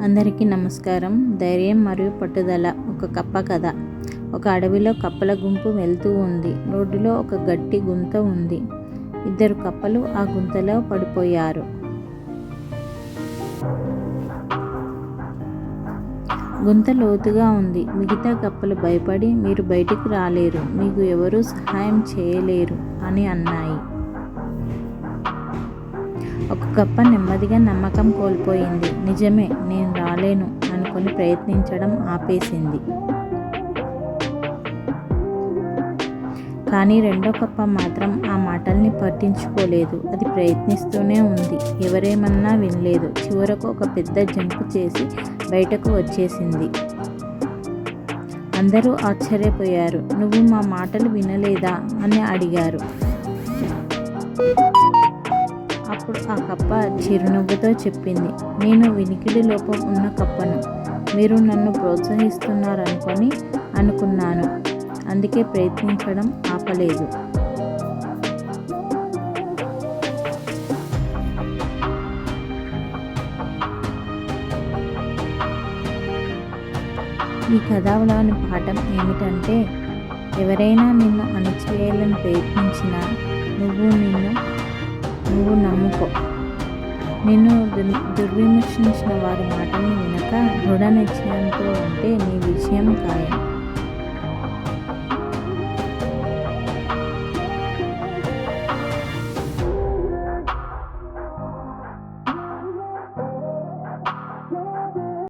అందరికీ నమస్కారం. ధైర్యం మరియు పట్టుదల. ఒక కప్ప కథ. ఒక అడవిలో కప్పల గుంపు వెళ్తూ ఉంది. రోడ్డులో ఒక గట్టి గుంత ఉంది. ఇద్దరు కప్పలు ఆ గుంతలో పడిపోయారు. గుంత లోతుగా ఉంది. మిగతా కప్పలు భయపడి, మీరు బయటికి రాలేరు, మీకు ఎవరూ సహాయం చేయలేరు అని అన్నాయి. ఒక కప్ప నెమ్మదిగా నమ్మకం కోల్పోయింది. నిజమే, నేను రాలేను అనుకుని ప్రయత్నించడం ఆపేసింది. కానీ రెండో కప్ప మాత్రం ఆ మాటల్ని పట్టించుకోలేదు. అది ప్రయత్నిస్తూనే ఉంది. ఎవరేమన్నా వినలేదు. చివరకు ఒక పెద్ద జంపు చేసి బయటకు వచ్చేసింది. అందరూ ఆశ్చర్యపోయారు. నువ్వు మా మాటలు వినలేదా అని అడిగారు. అప్పుడు ఆ కప్ప చిరునవ్వుతో చెప్పింది, నేను వినికిడి లోపం ఉన్న కప్పను. మీరు నన్ను అనుకున్నాను. అందుకే ప్రయత్నించడం ఆపలేదు. ఈ కథలోని పాఠం ఏమిటంటే, ఎవరైనా నిన్ను అణచివేయాలని ప్రయత్నించినా నువ్వు నమ్ముకో. నిన్ను దుర్విమర్శించిన వారి మాటల్ని వినక దృఢ నిశ్చయంతో ఉంటే నీ విజయం ఖాయం.